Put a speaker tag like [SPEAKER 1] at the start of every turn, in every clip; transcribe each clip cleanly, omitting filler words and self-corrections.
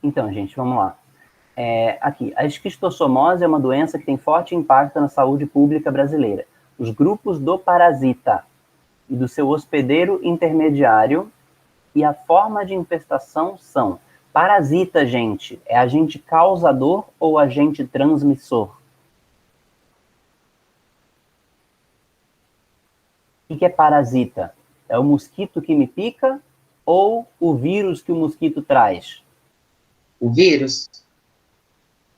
[SPEAKER 1] Então, gente, vamos lá. Aqui, a esquistossomose é uma doença que tem forte impacto na saúde pública brasileira. Os grupos do parasita e do seu hospedeiro intermediário e a forma de infestação são: parasita, gente, é agente causador ou agente transmissor? O que é parasita? É o mosquito que me pica ou o vírus que o mosquito traz?
[SPEAKER 2] O vírus,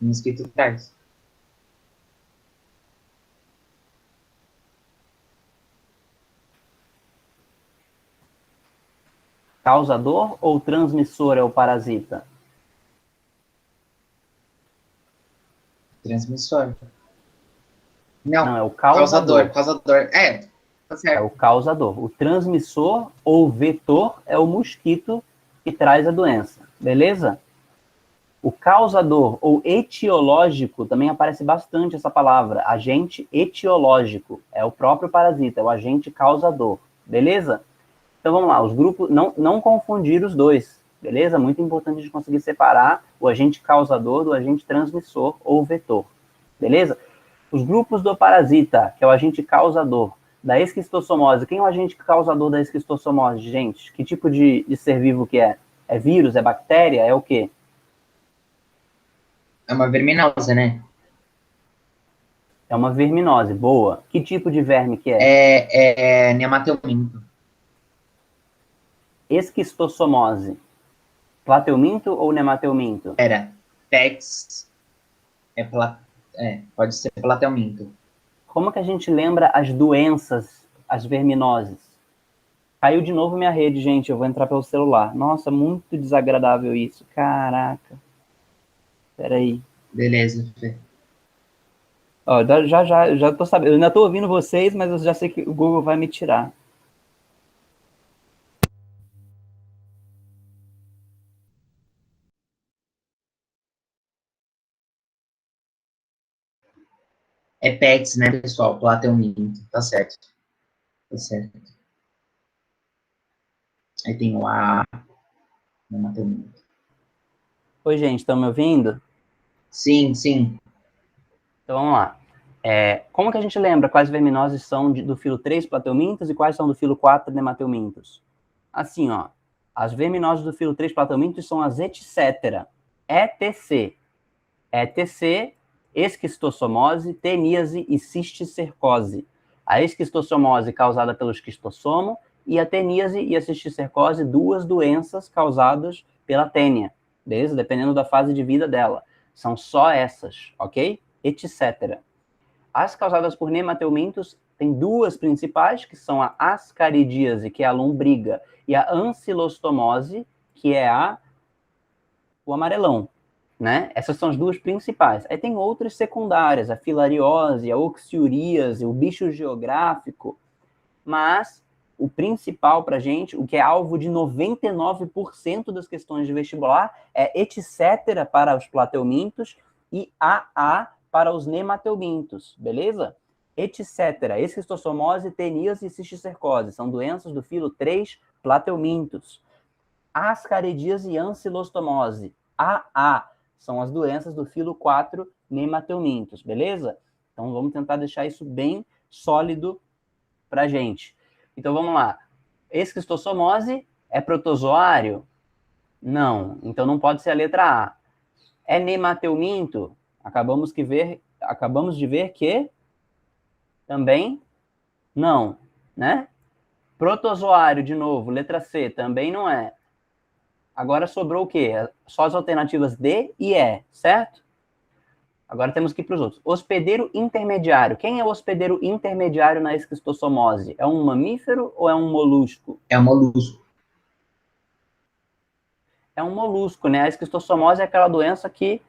[SPEAKER 2] o mosquito traz.
[SPEAKER 1] Causador ou transmissor é o parasita?
[SPEAKER 2] Transmissor. Não,
[SPEAKER 1] Não, é o
[SPEAKER 2] causador,
[SPEAKER 1] causador.
[SPEAKER 2] causador. É, tá
[SPEAKER 1] É o
[SPEAKER 2] certo.
[SPEAKER 1] causador. O transmissor ou vetor é o mosquito que traz a doença. Beleza? O causador ou etiológico, também aparece bastante essa palavra. Agente etiológico. É o próprio parasita, é o agente causador. Beleza? Então vamos lá, os grupos, não confundir os dois. Beleza? Muito importante a gente conseguir separar o agente causador do agente transmissor ou vetor. Beleza? Os grupos do parasita, que é o agente causador, da esquistossomose. Quem é o agente causador da esquistossomose, gente? Que tipo de ser vivo que é? É vírus? É bactéria? É o quê?
[SPEAKER 2] É uma verminose, né?
[SPEAKER 1] É uma verminose. Boa. Que tipo de verme que é?
[SPEAKER 2] É nematelminto.
[SPEAKER 1] Esquistossomose. Plateuminto ou nemateuminto?
[SPEAKER 2] Era PEX, pode ser platelminto.
[SPEAKER 1] Como que a gente lembra as doenças, as verminoses? Caiu de novo minha rede, gente. Eu vou entrar pelo celular. Nossa, muito desagradável isso. Caraca. Peraí.
[SPEAKER 2] Beleza, Fê.
[SPEAKER 1] Ó, já tô sabendo. Eu ainda tô ouvindo vocês, mas eu já sei que o Google vai me tirar.
[SPEAKER 2] É PEX, né, pessoal? Platelminto. Tá certo. Tá certo. Aí tem o A, nematelminto.
[SPEAKER 1] Oi, gente, estão me ouvindo?
[SPEAKER 2] Sim, sim.
[SPEAKER 1] Então vamos lá. Como que a gente lembra quais verminoses são do filo 3 plateumintos e quais são do filo 4 nemateumintos? Assim, ó. As verminoses do filo 3 plateumintos são as etc. ETC. ETC, esquistossomose, teníase e cisticercose. A esquistossomose causada pelo esquistossomo e a teníase e a cisticercose, duas doenças causadas pela tênia, beleza? Dependendo da fase de vida dela. São só essas, ok? Etc. As causadas por nemateumintos tem duas principais, que são a ascaridíase, que é a lombriga, e a ancilostomose, que é o amarelão, né? Essas são as duas principais. Aí tem outras secundárias, a filariose, a oxiuríase, o bicho geográfico, mas o principal para a gente, o que é alvo de 99% das questões de vestibular, é etc. para os plateumintos e AA para os nemateumintos, beleza? Etc. Esquistossomose, teníase e cisticercose são doenças do filo 3 plateumintos. Ascaridíase e ancilostomose, AA, são as doenças do filo 4 nemateumintos, beleza? Então vamos tentar deixar isso bem sólido para gente. Então vamos lá. Esquistossomose é protozoário? Não. Então não pode ser a letra A. É nemateuminto? Acabamos de ver que também não, né? Protozoário, de novo, letra C, também não é. Agora sobrou o quê? Só as alternativas D e E, certo? Agora temos que ir para os outros. Hospedeiro intermediário. Quem é o hospedeiro intermediário na esquistossomose? É um mamífero ou é um molusco?
[SPEAKER 2] É um molusco.
[SPEAKER 1] É um molusco, né? A esquistossomose é aquela doença que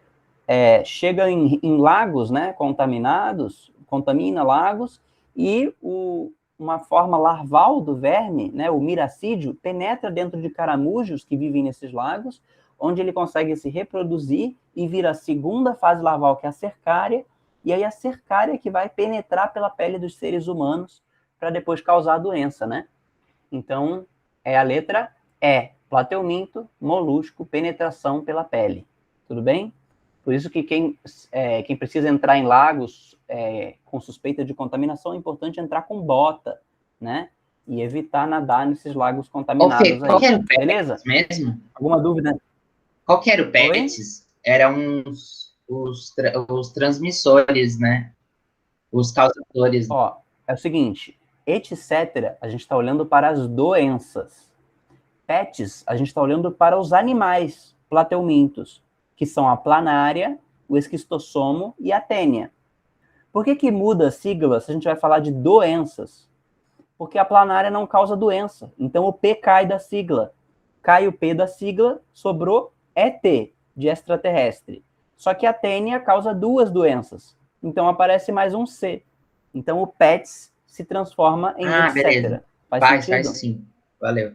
[SPEAKER 1] chega em lagos, né, contaminados, contamina lagos, e uma forma larval do verme, né, o miracídio, penetra dentro de caramujos que vivem nesses lagos, onde ele consegue se reproduzir e vir a segunda fase larval, que é a cercária, e aí a cercária que vai penetrar pela pele dos seres humanos para depois causar a doença, né? Então, é a letra E. plateuminto, molusco, penetração pela pele. Tudo bem? Por isso que quem precisa entrar em lagos com suspeita de contaminação, é importante entrar com bota, né? E evitar nadar nesses lagos contaminados aí.
[SPEAKER 2] Qual que era o PETS
[SPEAKER 1] beleza?
[SPEAKER 2] mesmo?
[SPEAKER 1] Alguma dúvida?
[SPEAKER 2] Qual que era o PETS? Eram os transmissores, né? Os causadores.
[SPEAKER 1] Ó, é o seguinte, etc., a gente está olhando para as doenças. PETs, a gente está olhando para os animais plateumintos, que são a planária, o esquistossomo e a tênia. Por que muda a sigla se a gente vai falar de doenças? Porque a planária não causa doença. Então o P cai da sigla. Cai o P da sigla, sobrou ET, de extraterrestre. Só que a tênia causa duas doenças. Então aparece mais um C. Então o PETs se transforma em etc.
[SPEAKER 2] Beleza.
[SPEAKER 1] Faz sentido?
[SPEAKER 2] Faz sim. Valeu.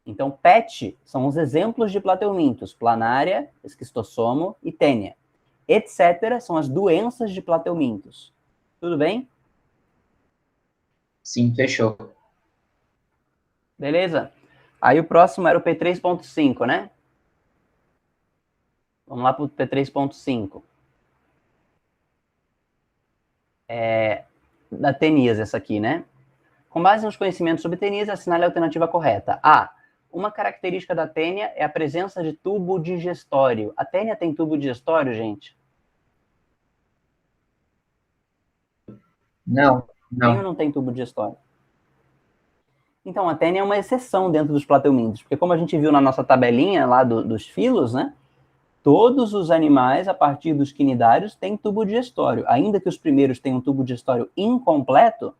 [SPEAKER 1] Então, PET são os exemplos de plateumintos, planária, esquistossomo e tênia. Etc. são as doenças de plateumintos. Tudo bem?
[SPEAKER 2] Sim, fechou.
[SPEAKER 1] Beleza? Aí o próximo era o P3.5, né? Vamos lá para o P3.5. Da teníase, essa aqui, né? Com base nos conhecimentos sobre teníase, assinale a alternativa correta. A. Uma característica da tênia é a presença de tubo digestório. A tênia tem tubo digestório, gente?
[SPEAKER 2] Não.
[SPEAKER 1] Tem ou não tem tubo digestório? Então, a tênia é uma exceção dentro dos plateumintos, porque como a gente viu na nossa tabelinha lá dos filos, né? Todos os animais, a partir dos quinidários, têm tubo digestório. Ainda que os primeiros tenham um tubo digestório incompleto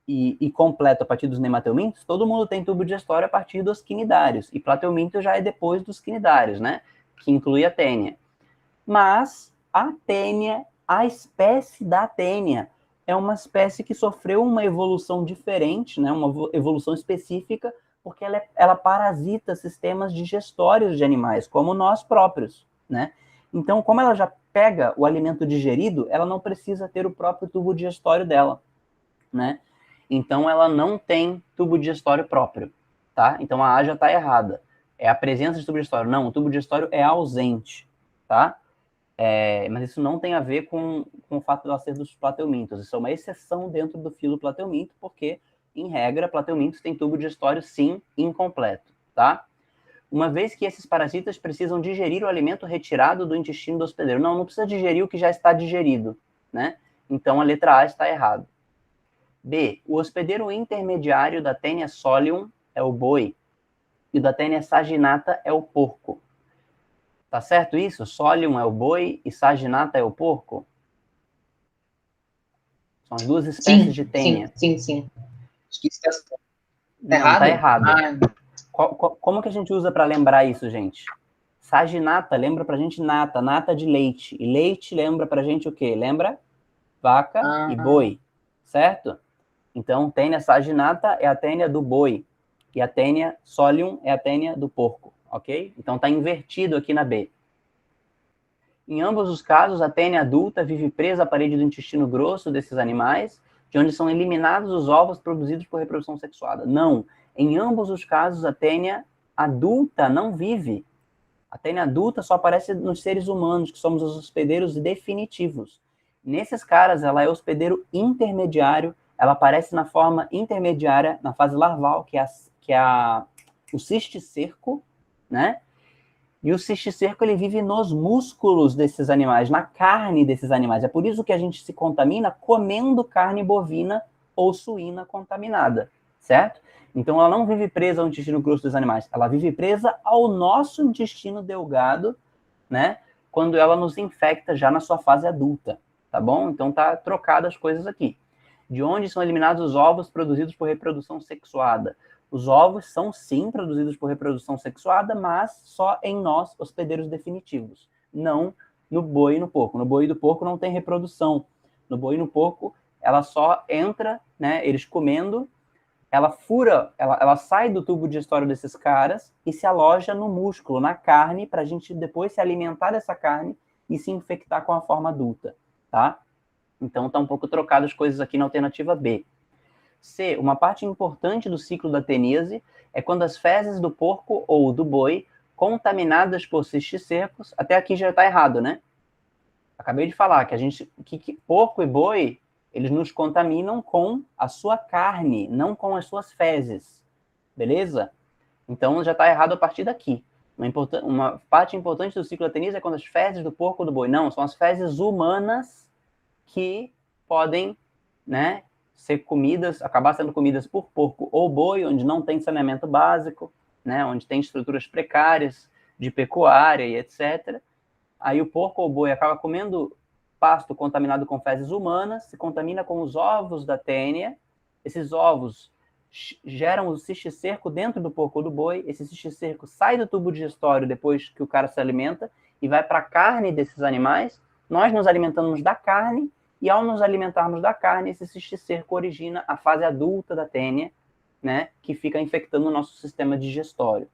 [SPEAKER 1] e completo a partir dos nemateumintos, todo mundo tem tubo digestório a partir dos quinidários. E plateuminto já é depois dos quinidários, né? Que inclui a tênia. Mas a tênia, a espécie da tênia, é uma espécie que sofreu uma evolução diferente, né? Uma evolução específica, porque ela parasita sistemas digestórios de animais, como nós próprios, né? Então, como ela já pega o alimento digerido, ela não precisa ter o próprio tubo digestório dela, né? Então, ela não tem tubo digestório próprio, tá? Então, a A já está errada. É a presença de tubo digestório. Não, o tubo digestório é ausente, tá? Mas isso não tem a ver com o fato de ela ser dos plateumintos. Isso é uma exceção dentro do filo plateuminto, porque, em regra, plateumintos têm tubo digestório, sim, incompleto, tá? Uma vez que esses parasitas precisam digerir o alimento retirado do intestino do hospedeiro. Não precisa digerir o que já está digerido, né? Então, a letra A está errada. B. O hospedeiro intermediário da tênia solium é o boi e o da tênia saginata é o porco. Tá certo isso? Solium é o boi e saginata é o porco? São as duas espécies de tênia.
[SPEAKER 2] Sim. Acho que isso está
[SPEAKER 1] errado. Tá errado. Como que a gente usa para lembrar isso, gente? Saginata lembra pra gente nata de leite. E leite lembra pra gente o quê? Lembra? Vaca e boi, certo? Então, tênia saginata é a tênia do boi. E a tênia solium é a tênia do porco, ok? Então, tá invertido aqui na B. Em ambos os casos, a tênia adulta vive presa à parede do intestino grosso desses animais, de onde são eliminados os ovos produzidos por reprodução sexuada. Não. Em ambos os casos, a tênia adulta não vive. A tênia adulta só aparece nos seres humanos, que somos os hospedeiros definitivos. Nesses caras, ela é hospedeiro intermediário, ela aparece na forma intermediária, na fase larval, que é o cisticerco, né? E o cisticerco, ele vive nos músculos desses animais, na carne desses animais. É por isso que a gente se contamina comendo carne bovina ou suína contaminada, certo? Então, ela não vive presa ao intestino grosso dos animais, ela vive presa ao nosso intestino delgado, né? Quando ela nos infecta já na sua fase adulta, tá bom? Então, tá trocado as coisas aqui. De onde são eliminados os ovos produzidos por reprodução sexuada? Os ovos são, sim, produzidos por reprodução sexuada, mas só em nós, hospedeiros definitivos. Não no boi e no porco. No boi e no porco não tem reprodução. No boi e no porco, ela só entra, né, eles comendo, ela fura, ela sai do tubo digestório desses caras e se aloja no músculo, na carne, para a gente depois se alimentar dessa carne e se infectar com a forma adulta, tá? Então, tá um pouco trocado as coisas aqui na alternativa B. C, uma parte importante do ciclo da teníase é quando as fezes do porco ou do boi, contaminadas por cisticercos, até aqui já está errado, né? Acabei de falar que porco e boi, eles nos contaminam com a sua carne, não com as suas fezes, beleza? Então já está errado a partir daqui. Uma parte importante do ciclo da teníase é quando as fezes do porco ou do boi. Não, são as fezes humanas que podem, né, ser comidas, acabar sendo comidas por porco ou boi, onde não tem saneamento básico, né, onde tem estruturas precárias de pecuária e etc. Aí o porco ou boi acaba comendo pasto contaminado com fezes humanas, se contamina com os ovos da tênia, esses ovos geram o cisticerco dentro do porco ou do boi, esse cisticerco sai do tubo digestório depois que o cara se alimenta e vai para a carne desses animais, nós nos alimentamos da carne e ao nos alimentarmos da carne, esse cisticerco origina a fase adulta da tênia, né, que fica infectando o nosso sistema digestório.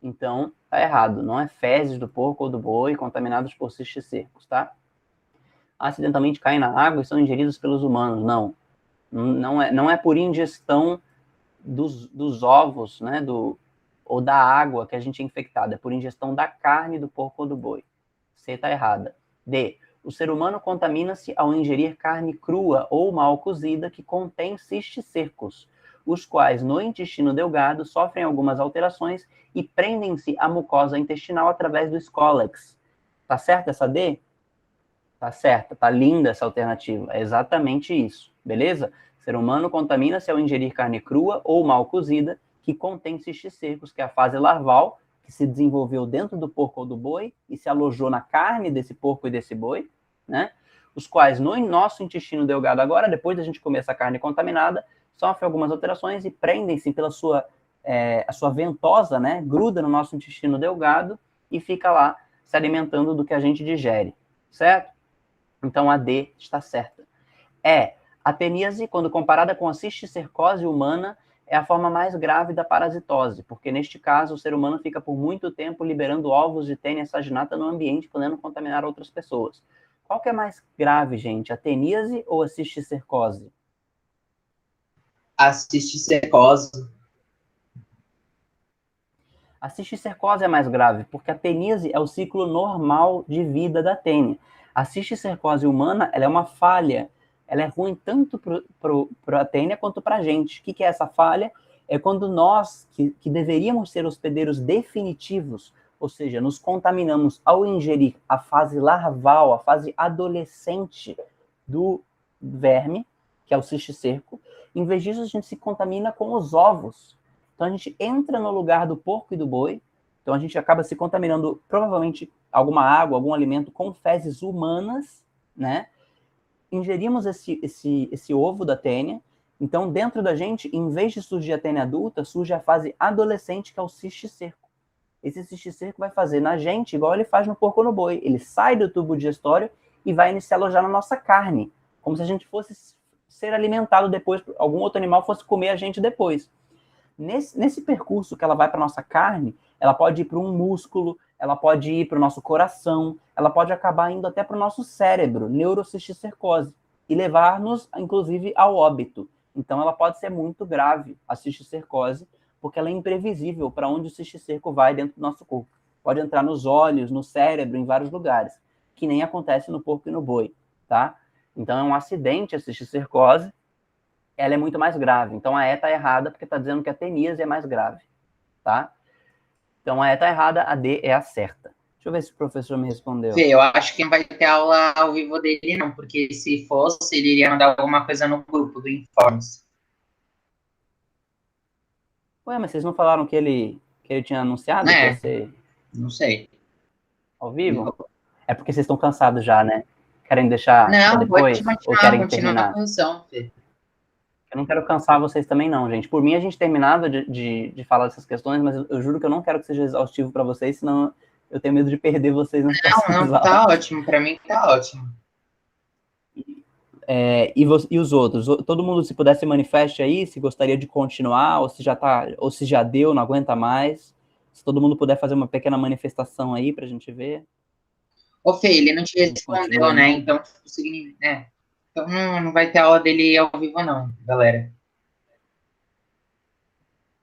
[SPEAKER 1] Então, tá errado, não é fezes do porco ou do boi contaminados por cisticercos, tá? Acidentalmente caem na água e são ingeridos pelos humanos, não. Não é por ingestão dos ovos, né, ou da água que a gente é infectado, é por ingestão da carne do porco ou do boi. C tá errada. D. O ser humano contamina-se ao ingerir carne crua ou mal cozida que contém cisticercos, os quais no intestino delgado sofrem algumas alterações e prendem-se à mucosa intestinal através do escólex. Tá certa essa D? Tá certa, tá linda essa alternativa. É exatamente isso, beleza? O ser humano contamina-se ao ingerir carne crua ou mal cozida que contém cisticercos, que é a fase larval, que se desenvolveu dentro do porco ou do boi e se alojou na carne desse porco e desse boi, né? Os quais no nosso intestino delgado agora, depois da gente comer essa carne contaminada, sofrem algumas alterações e prendem-se pela a sua ventosa, né? Gruda no nosso intestino delgado e fica lá se alimentando do que a gente digere, certo? Então a D está certa. A teníase, quando comparada com a cisticercose humana, é a forma mais grave da parasitose, porque neste caso o ser humano fica por muito tempo liberando ovos de tênia saginata no ambiente, podendo contaminar outras pessoas. Qual que é mais grave, gente? A teníase ou a cisticercose?
[SPEAKER 2] A cisticercose.
[SPEAKER 1] A cisticercose é mais grave, porque a teníase é o ciclo normal de vida da tênia. A cisticercose humana, ela é uma falha. Ela é ruim tanto para a tênia quanto para a gente. O que é essa falha? É quando nós, que deveríamos ser hospedeiros definitivos, ou seja, nos contaminamos ao ingerir a fase larval, a fase adolescente do verme, que é o cisticerco. Em vez disso, a gente se contamina com os ovos. Então a gente entra no lugar do porco e do boi, então a gente acaba se contaminando provavelmente alguma água, algum alimento com fezes humanas, né? Ingerimos esse ovo da tênia, então dentro da gente, em vez de surgir a tênia adulta, surge a fase adolescente, que é o cisticerco. Esse cisticerco vai fazer na gente igual ele faz no porco ou no boi, ele sai do tubo digestório e vai se alojar na nossa carne, como se a gente fosse ser alimentado depois, algum outro animal fosse comer a gente depois. Nesse percurso que ela vai para nossa carne, ela pode ir para um músculo, ela pode ir para o nosso coração, ela pode acabar indo até para o nosso cérebro, neurocisticercose, e levar-nos, inclusive, ao óbito. Então, ela pode ser muito grave, a cisticercose, porque ela é imprevisível para onde o cisticerco vai dentro do nosso corpo. Pode entrar nos olhos, no cérebro, em vários lugares, que nem acontece no porco e no boi, tá? Então, é um acidente a cisticercose, ela é muito mais grave. Então, a E está errada, porque está dizendo que a teníase é mais grave, tá? Então, a E está errada, a D é a certa. Deixa eu ver se o professor me respondeu.
[SPEAKER 2] Fê, eu acho que não vai ter aula ao vivo dele, não, porque se fosse, ele iria mandar alguma coisa no grupo do Informes.
[SPEAKER 1] Ué, mas vocês não falaram que ele tinha anunciado que ia ser
[SPEAKER 2] Não sei.
[SPEAKER 1] ao vivo? É porque vocês estão cansados já, né? Querem deixar para depois? Ou querem terminar?
[SPEAKER 2] A função, Fê.
[SPEAKER 1] Eu não quero cansar vocês também não, gente. Por mim, a gente terminava de falar dessas questões, mas eu juro que eu não quero que seja exaustivo para vocês, senão eu tenho medo de perder vocês nas próximas aulas.
[SPEAKER 2] Não, tá ótimo. Para mim, tá ótimo.
[SPEAKER 1] E os outros? Todo mundo, se puder, se manifeste aí, se gostaria de continuar, ou se já deu, não aguenta mais. Se todo mundo puder fazer uma pequena manifestação aí pra gente ver.
[SPEAKER 2] Ô, Fê, ele não te respondeu, né? Então, então não vai ter aula dele ao vivo, não, galera.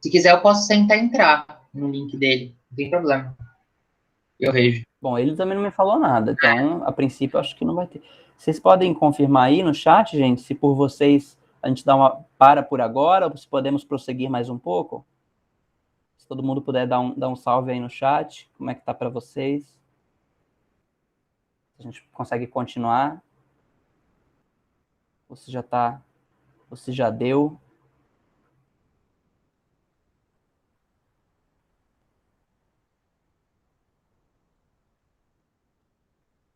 [SPEAKER 2] Se quiser, eu posso tentar entrar no link dele. Não tem problema. Eu vejo.
[SPEAKER 1] Bom, ele também não me falou nada, então, a princípio, acho que não vai ter. Vocês podem confirmar aí no chat, gente, se por vocês a gente dá uma para por agora, ou se podemos prosseguir mais um pouco? Se todo mundo puder dar um salve aí no chat, como é que tá para vocês? A gente consegue continuar? Você já tá, você já deu?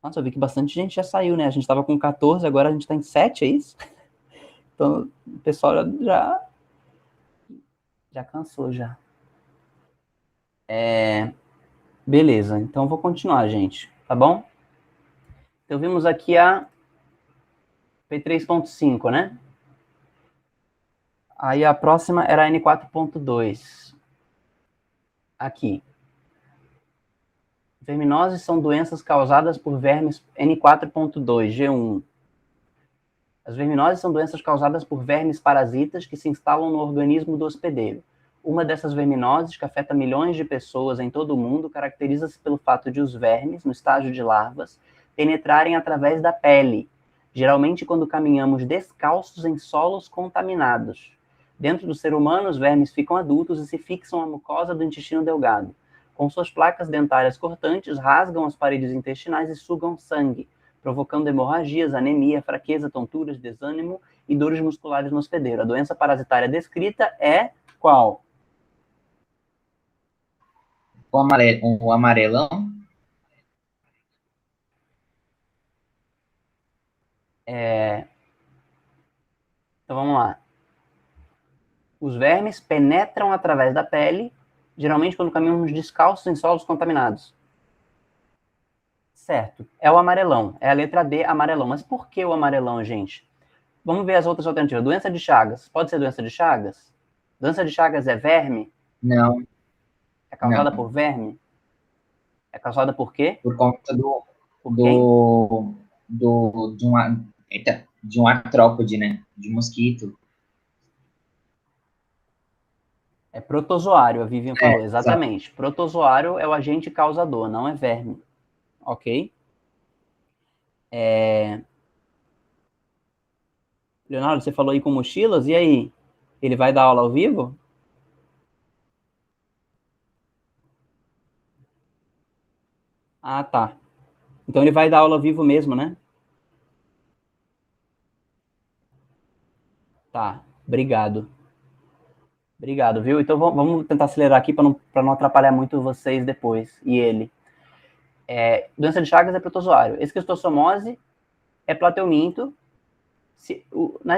[SPEAKER 1] Nossa, eu vi que bastante gente já saiu, né? A gente estava com 14, agora a gente está em 7, é isso? Então, o pessoal já cansou já. Beleza, então vou continuar, gente, tá bom? Então vimos aqui a P3.5, né? Aí a próxima era a N4.2. Aqui. Verminoses são doenças causadas por vermes N4.2, G1. As verminoses são doenças causadas por vermes parasitas que se instalam no organismo do hospedeiro. Uma dessas verminoses, que afeta milhões de pessoas em todo o mundo, caracteriza-se pelo fato de os vermes, no estágio de larvas, penetrarem através da pele, geralmente quando caminhamos descalços em solos contaminados. Dentro do ser humano, os vermes ficam adultos e se fixam à mucosa do intestino delgado. Com suas placas dentárias cortantes, rasgam as paredes intestinais e sugam sangue, provocando hemorragias, anemia, fraqueza, tonturas, desânimo e dores musculares no hospedeiro. A doença parasitária descrita é qual?
[SPEAKER 2] O amarelão?
[SPEAKER 1] Então vamos lá. Os vermes penetram através da pele, geralmente quando caminhamos descalços em solos contaminados. Certo. É o amarelão. É a letra D, amarelão. Mas por que o amarelão, gente? Vamos ver as outras alternativas. Doença de Chagas. Pode ser doença de Chagas? Doença de Chagas é verme?
[SPEAKER 2] Não.
[SPEAKER 1] É causada
[SPEAKER 2] Não.
[SPEAKER 1] por verme? É causada por quê?
[SPEAKER 2] Por conta
[SPEAKER 1] Por quem?
[SPEAKER 2] de um artrópode, né? De mosquito.
[SPEAKER 1] É protozoário, a Vivian falou.
[SPEAKER 2] Exato.
[SPEAKER 1] Exatamente. Protozoário é o agente causador, não é verme. Ok? Leonardo, você falou aí com mochilas, e aí? Ele vai dar aula ao vivo? Ah, tá. Então ele vai dar aula ao vivo mesmo, né? Tá. Obrigado. Obrigado, viu? Então vamos tentar acelerar aqui para não atrapalhar muito vocês depois, e ele. Doença de Chagas é protozoário. Esquistossomose é plateuminto.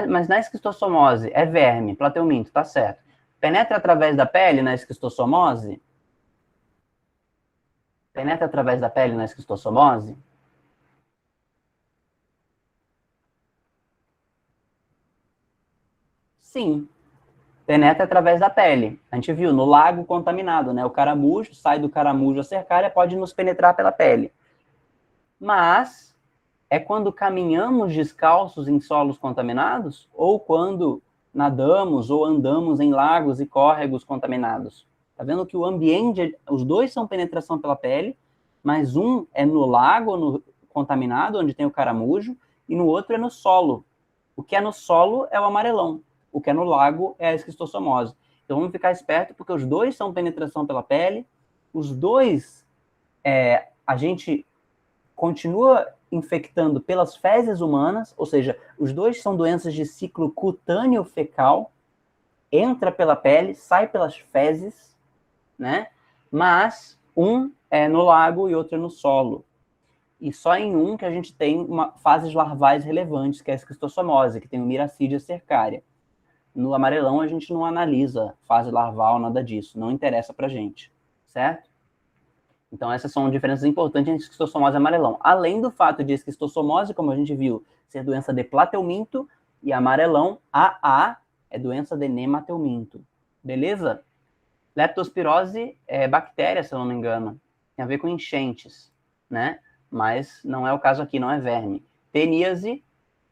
[SPEAKER 1] Mas na esquistossomose é verme, plateuminto, tá certo. Penetra através da pele na esquistossomose? Penetra através da pele na esquistossomose? Sim, penetra através da pele. A gente viu no lago contaminado, né? O caramujo sai do caramujo a cercária, pode nos penetrar pela pele. Mas é quando caminhamos descalços em solos contaminados ou quando nadamos ou andamos em lagos e córregos contaminados. Tá vendo que o ambiente, os dois são penetração pela pele, mas um é no lago no contaminado, onde tem o caramujo, e no outro é no solo. O que é no solo é o amarelão. O que é no lago é a esquistossomose. Então vamos ficar esperto, porque os dois são penetração pela pele, os dois a gente continua infectando pelas fezes humanas, ou seja, os dois são doenças de ciclo cutâneo fecal, entra pela pele, sai pelas fezes, né? Mas um é no lago e outro é no solo. E só em um que a gente tem fases larvais relevantes, que é a esquistossomose, que tem o Miracídia cercária. No amarelão, a gente não analisa fase larval, nada disso. Não interessa pra gente, certo? Então, essas são diferenças importantes entre esquistossomose e amarelão. Além do fato de esquistossomose, como a gente viu, ser doença de plateuminto, e amarelão, AA, é doença de nemateuminto. Beleza? Leptospirose é bactéria, se eu não me engano. Tem a ver com enchentes, né? Mas não é o caso aqui, não é verme. Teníase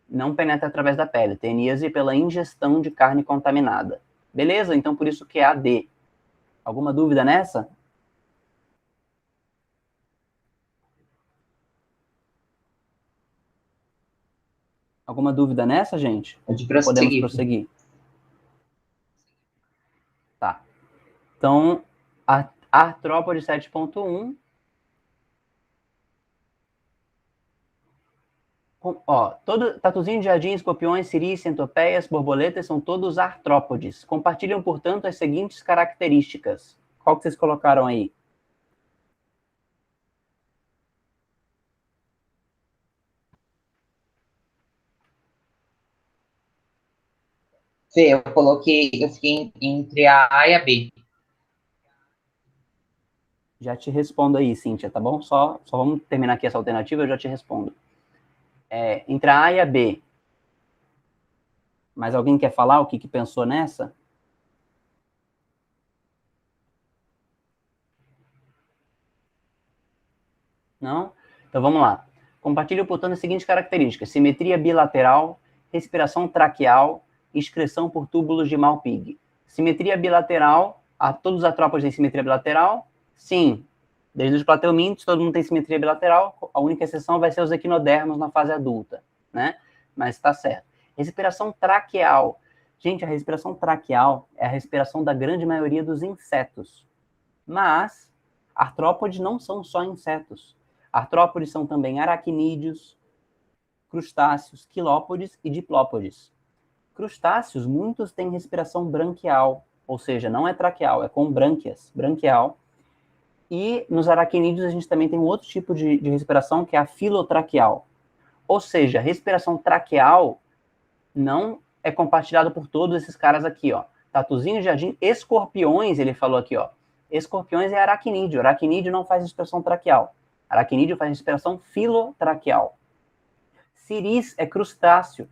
[SPEAKER 1] não penetra através da pele. Teníase pela ingestão de carne contaminada. Beleza? Então, por isso que é AD. Alguma dúvida nessa? Alguma dúvida nessa, gente?
[SPEAKER 2] Pode
[SPEAKER 1] Podemos
[SPEAKER 2] prosseguir.
[SPEAKER 1] prosseguir. Tá. Então, a artrópode 7.1. Ó, tatuzinho de jardim, escorpiões, siris, centopeias, borboletas são todos artrópodes. Compartilham, portanto, as seguintes características. Qual que vocês colocaram aí?
[SPEAKER 2] Fê, eu fiquei entre a A e a B.
[SPEAKER 1] Já te respondo aí, Cíntia, tá bom? Só vamos terminar aqui essa alternativa, eu já te respondo. Entre a A e a B. Mas alguém quer falar o que pensou nessa? Não? Então vamos lá. Compartilha, portanto, as seguintes características: simetria bilateral, respiração traqueal, excreção por túbulos de Malpighi. Simetria bilateral, todos os artrópodes têm simetria bilateral? Sim. Desde os plateumintos, todo mundo tem simetria bilateral, a única exceção vai ser os equinodermos na fase adulta, né? Mas está certo. Respiração traqueal. Gente, a respiração traqueal é a respiração da grande maioria dos insetos. Mas artrópodes não são só insetos. Artrópodes são também aracnídeos, crustáceos, quilópodes e diplópodes. Crustáceos, muitos têm respiração branquial, ou seja, não é traqueal, é com brânquias, branquial. E nos aracnídeos a gente também tem um outro tipo de respiração, que é a filotraqueal. Ou seja, a respiração traqueal não é compartilhada por todos esses caras aqui, ó. Tatuzinho de jardim, escorpiões, ele falou aqui, ó. Escorpiões é aracnídeo. Aracnídeo não faz respiração traqueal. Aracnídeo faz respiração filotraqueal. Siris é crustáceo.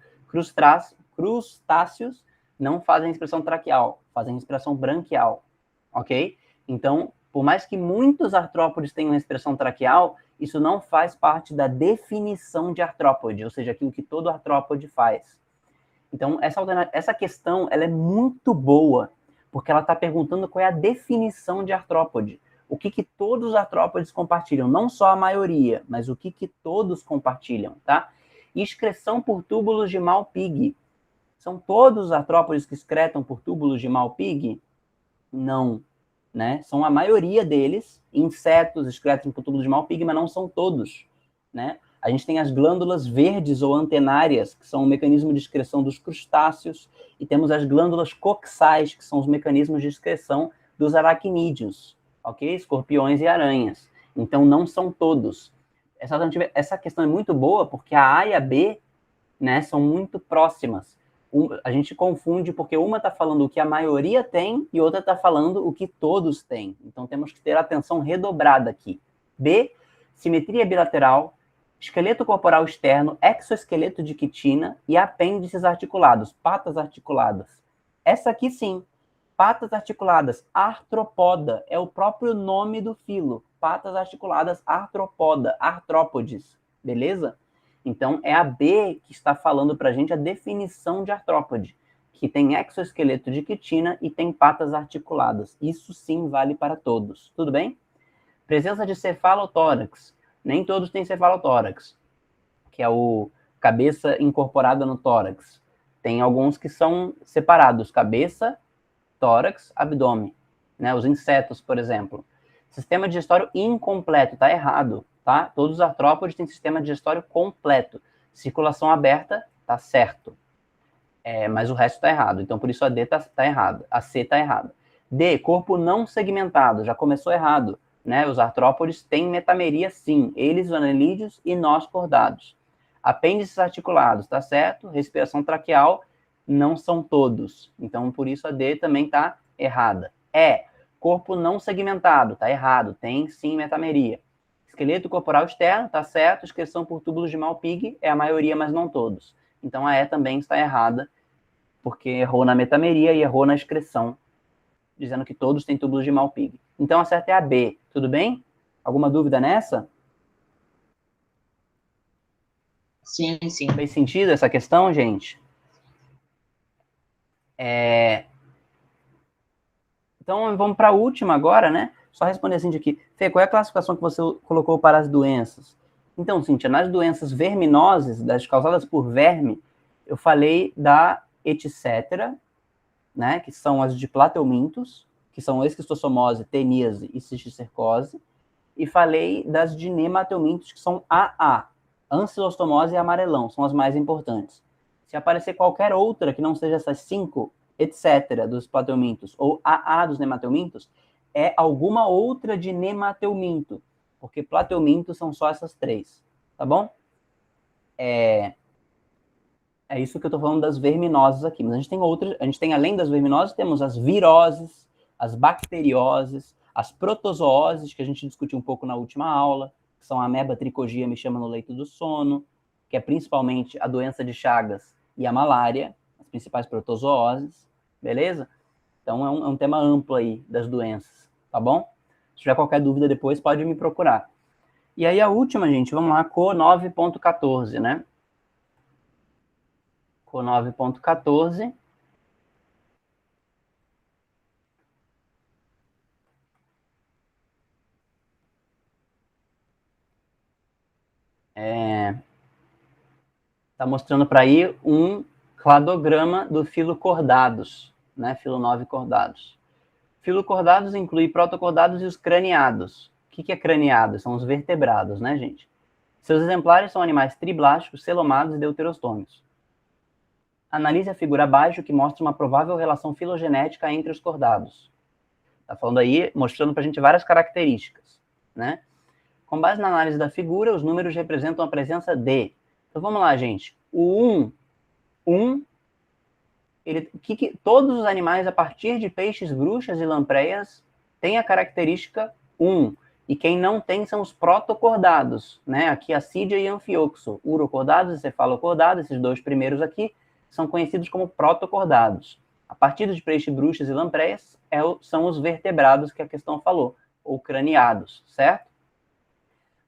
[SPEAKER 1] Crustáceos não fazem respiração traqueal, fazem respiração branquial, ok? Então, por mais que muitos artrópodes tenham respiração traqueal, isso não faz parte definição de artrópode, ou seja, aquilo que todo artrópode faz. Então, essa questão ela é muito boa, porque ela está perguntando qual é a definição de artrópode. O que todos os artrópodes compartilham, não só a maioria, mas o que todos compartilham, tá? Excreção por túbulos de Malpighi. São todos os artrópodes que excretam por túbulos de Malpighi? Não, né? São a maioria deles, insetos excretam por túbulos de Malpighi, mas não são todos, né? A gente tem as glândulas verdes ou antenárias, que são o mecanismo de excreção dos crustáceos, e temos as glândulas coxais, que são os mecanismos de excreção dos aracnídeos, ok? Escorpiões e aranhas. Então, não são todos. Essa questão é muito boa, porque a A e a B, né, são muito próximas. A gente confunde porque uma está falando o que a maioria tem e outra está falando o que todos têm. Então, temos que ter atenção redobrada aqui. B, simetria bilateral, esqueleto corporal externo, exoesqueleto de quitina e apêndices articulados, patas articuladas. Essa aqui sim, patas articuladas, artropoda, é o próprio nome do filo. Patas articuladas, artropoda, artrópodes, beleza? Então, é a B que está falando para a gente a definição de artrópode, que tem exoesqueleto de quitina e tem patas articuladas. Isso sim vale para todos, tudo bem? Presença de cefalotórax. Nem todos têm cefalotórax, que é o cabeça incorporada no tórax. Tem alguns que são separados, cabeça, tórax, abdômen. Né? Os insetos, por exemplo. Sistema digestório incompleto, tá errado, tá? Todos os artrópodes têm sistema digestório completo. Circulação aberta, tá certo. Mas o resto tá errado. Então, por isso a D tá errada. A C tá errada. D, corpo não segmentado, já começou errado. Né? Os artrópodes têm metameria, sim. Eles, os anelídeos e nós cordados. Apêndices articulados, tá certo? Respiração traqueal, não são todos. Então, por isso a D também tá errada. Corpo não segmentado, tá errado. Tem, sim, metameria. Esqueleto corporal externo, tá certo. Excreção por túbulos de Malpighi é a maioria, mas não todos. Então, a E também está errada, porque errou na metameria e errou na excreção, dizendo que todos têm túbulos de Malpighi. Então, a certa é a B. Tudo bem? Alguma dúvida nessa?
[SPEAKER 2] Sim, sim.
[SPEAKER 1] Fez sentido essa questão, gente? Então, vamos para a última agora, né? Só responder assim de aqui. Fê, qual é a classificação que você colocou para as doenças? Então, Cíntia, nas doenças verminosas, das causadas por verme, eu falei da etc., né? Que são as de plateumintos, que são esquistossomose, teníase e cisticercose. E falei das de nemateumintos, que são AA, ancilostomose e amarelão, são as mais importantes. Se aparecer qualquer outra que não seja essas 5, etc., dos plateumintos, ou AA dos nemateumintos, é alguma outra de nemateuminto, porque plateumintos são só essas 3, tá bom? É isso que eu tô falando das verminosas aqui, mas a gente tem outras, a gente tem, além das verminosas, temos as viroses, as bacterioses, as protozooses, que a gente discutiu um pouco na última aula, que são a ameba tricogia me chama no leito do sono, que é principalmente a doença de Chagas e a malária, as principais protozooses, beleza? Então, é um tema amplo aí das doenças, tá bom? Se tiver qualquer dúvida depois, pode me procurar. E aí, a última, gente, vamos lá, CO 9.14, né? CO 9.14. Está mostrando para aí um cladograma do filo cordados, né? Filo 9 cordados. Filo cordados inclui protocordados e os craniados. O que é craniado? São os vertebrados, né, gente? Seus exemplares são animais triblásticos, celomados e deuterostômicos. Analise a figura abaixo, que mostra uma provável relação filogenética entre os cordados. Está falando aí, mostrando para a gente várias características, né? Com base na análise da figura, os números representam a presença de... Então, vamos lá, gente. O 1, todos os animais, a partir de peixes, bruxas e lampreias, têm a característica 1. E quem não tem são os protocordados, né? Aqui a Cídia e Anfioxo. Urocordados e cefalocordados, esses 2 primeiros aqui, são conhecidos como protocordados. A partir de peixes, bruxas e lampreias, são os vertebrados que a questão falou, ou craniados, certo?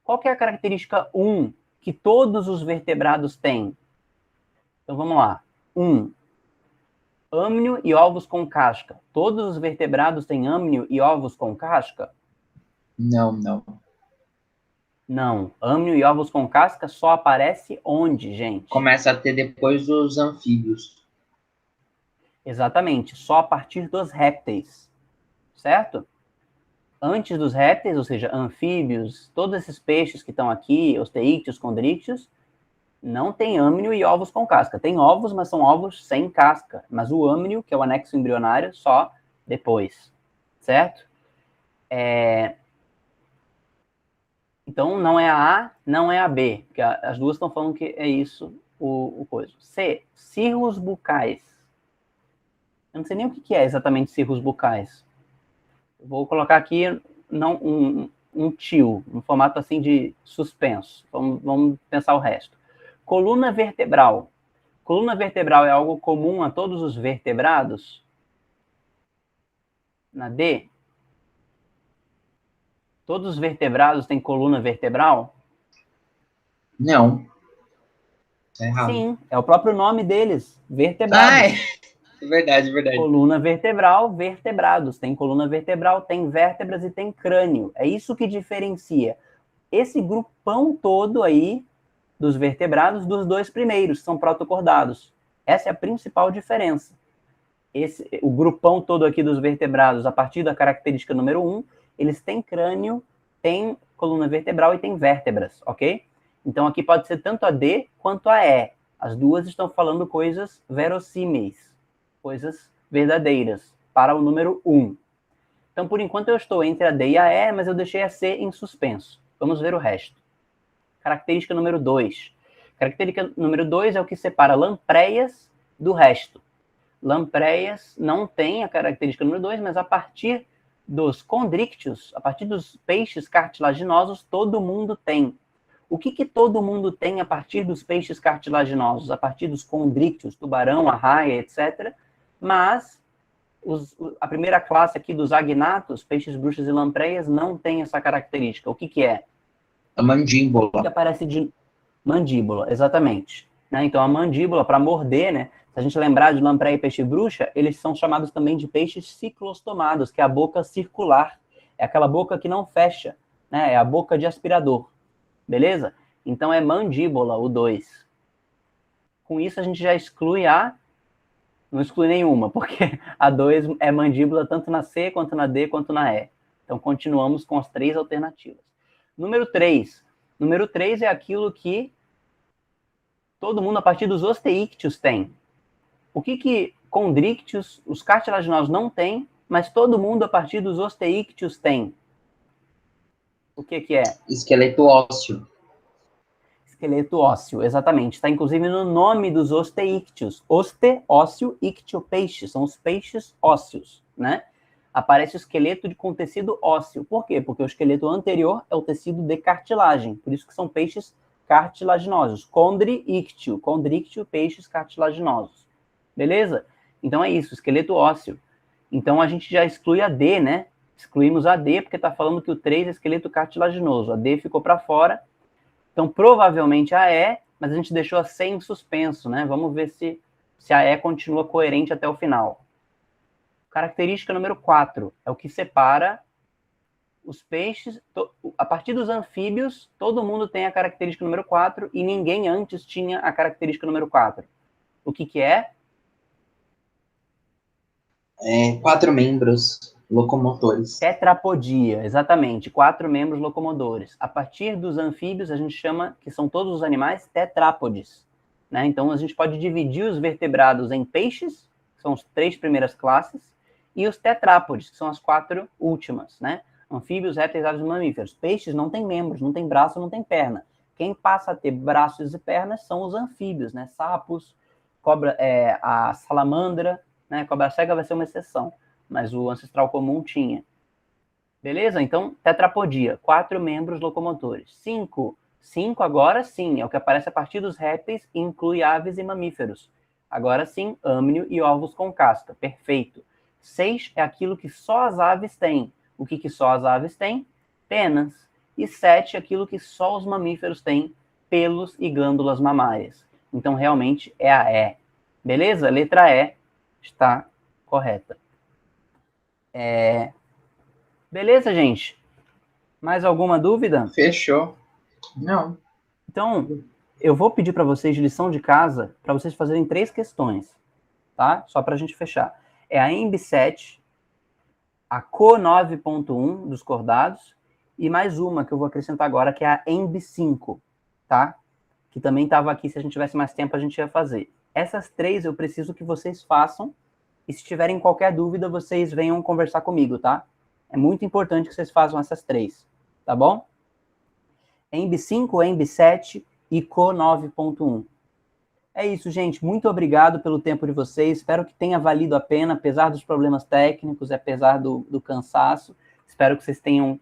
[SPEAKER 1] Qual que é a característica 1 que todos os vertebrados têm? Então, vamos lá. 1. Âmnio e ovos com casca. Todos os vertebrados têm âmnio e ovos com casca?
[SPEAKER 2] Não.
[SPEAKER 1] Não. Âmnio e ovos com casca só aparece onde, gente?
[SPEAKER 2] Começa a ter depois dos anfíbios.
[SPEAKER 1] Exatamente. Só a partir dos répteis. Certo? Antes dos répteis, ou seja, anfíbios, todos esses peixes que estão aqui, osteícteos, condrícteos, não tem âmnio e ovos com casca. Tem ovos, mas são ovos sem casca. Mas o âmnio, que é o anexo embrionário, só depois. Certo? Então, não é a A, não é a B. Porque as duas estão falando que é isso o coisa. C. Cirros bucais. Eu não sei nem o que é exatamente cirros bucais. Eu vou colocar aqui um tio, um formato assim de suspenso. Vamos pensar o resto. Coluna vertebral. Coluna vertebral é algo comum a todos os vertebrados? Na D. Todos os vertebrados têm coluna vertebral?
[SPEAKER 2] Não. É errado.
[SPEAKER 1] Sim, é o próprio nome deles, vertebrados.
[SPEAKER 2] É verdade.
[SPEAKER 1] Coluna vertebral, vertebrados. Tem coluna vertebral, tem vértebras e tem crânio. É isso que diferencia esse grupão todo aí dos vertebrados dos 2 primeiros, que são protocordados. Essa é a principal diferença. O grupão todo aqui dos vertebrados, a partir da característica número 1, eles têm crânio, têm coluna vertebral e têm vértebras, ok? Então, aqui pode ser tanto a D quanto a E. As duas estão falando coisas verossímeis, coisas verdadeiras, para o número 1. Então, por enquanto, eu estou entre a D e a E, mas eu deixei a C em suspenso. Vamos ver o resto. Característica número 2. Característica número 2 é o que separa lampreias do resto. Lampreias não tem a característica número 2, mas a partir dos condrícteos, a partir dos peixes cartilaginosos, todo mundo tem. O que todo mundo tem a partir dos peixes cartilaginosos? A partir dos condrícteos, tubarão, arraia, etc. Mas a primeira classe aqui dos agnatos, peixes, bruxas e lampreias, não tem essa característica. O que é?
[SPEAKER 2] A mandíbula.
[SPEAKER 1] O que aparece de mandíbula, exatamente. Né? Então, a mandíbula, para morder, né? Se a gente lembrar de lampré e peixe-bruxa, eles são chamados também de peixes ciclostomados, que é a boca circular. É aquela boca que não fecha, né? É a boca de aspirador. Beleza? Então é mandíbula, o 2. Com isso a gente já exclui a... Não exclui nenhuma, porque a 2 é mandíbula tanto na C, quanto na D, quanto na E. Então continuamos com as 3 alternativas. Número 3. Número 3 é aquilo que todo mundo, a partir dos osteícteos, tem. O que condrícteos, os cartilaginosos não têm, mas todo mundo, a partir dos osteícteos, tem? O que é?
[SPEAKER 2] Esqueleto ósseo.
[SPEAKER 1] Esqueleto ósseo, exatamente. Está inclusive no nome dos osteícteos. Oste, ósseo, ictio, peixe. São os peixes ósseos, né? Aparece o esqueleto com tecido ósseo. Por quê? Porque o esqueleto anterior é o tecido de cartilagem. Por isso que são peixes cartilaginosos. Condriíctio. Condríctio, peixes cartilaginosos. Beleza? Então é isso, esqueleto ósseo. Então a gente já exclui a D, né? Excluímos a D porque está falando que o 3 é esqueleto cartilaginoso. A D ficou para fora. Então provavelmente a E, mas a gente deixou a C em suspenso, né? Vamos ver se a E continua coerente até o final. Característica número 4 é o que separa os peixes. A partir dos anfíbios, todo mundo tem a característica número 4 e ninguém antes tinha a característica número 4. O que é?
[SPEAKER 2] 4 membros locomotores.
[SPEAKER 1] Tetrapodia, exatamente. 4 membros locomotores. A partir dos anfíbios, a gente chama, que são todos os animais, tetrápodes. Né? Então, a gente pode dividir os vertebrados em peixes, que são as 3 primeiras classes, e os tetrápodes, que são as 4 últimas. Né? Anfíbios, répteis, aves e mamíferos. Peixes não têm membros, não tem braço, não tem perna. Quem passa a ter braços e pernas são os anfíbios, né? Sapos, cobra, a salamandra, né? Cobra cega vai ser uma exceção, mas o ancestral comum tinha. Beleza? Então, tetrapodia, 4 membros locomotores. 5 agora sim, é o que aparece a partir dos répteis e inclui aves e mamíferos. Agora sim, âmnio e ovos com casca. Perfeito. 6 é aquilo que só as aves têm. O que só as aves têm? Penas. E 7 é aquilo que só os mamíferos têm, pelos e glândulas mamárias. Então, realmente, é a E. Beleza? Letra E está correta. Beleza, gente? Mais alguma dúvida?
[SPEAKER 2] Fechou. Não.
[SPEAKER 1] Então, eu vou pedir para vocês de lição de casa, para vocês fazerem 3 questões, tá? Só para a gente fechar. É a EMB 7, a CO 9.1 dos cordados, e mais uma que eu vou acrescentar agora, que é a EMB 5, tá? Que também estava aqui, se a gente tivesse mais tempo, a gente ia fazer. Essas 3 eu preciso que vocês façam, e se tiverem qualquer dúvida, vocês venham conversar comigo, tá? É muito importante que vocês façam essas 3, tá bom? EMB 5, EMB 7 e CO 9.1. É isso, gente. Muito obrigado pelo tempo de vocês. Espero que tenha valido a pena, apesar dos problemas técnicos, apesar do cansaço. Espero que vocês tenham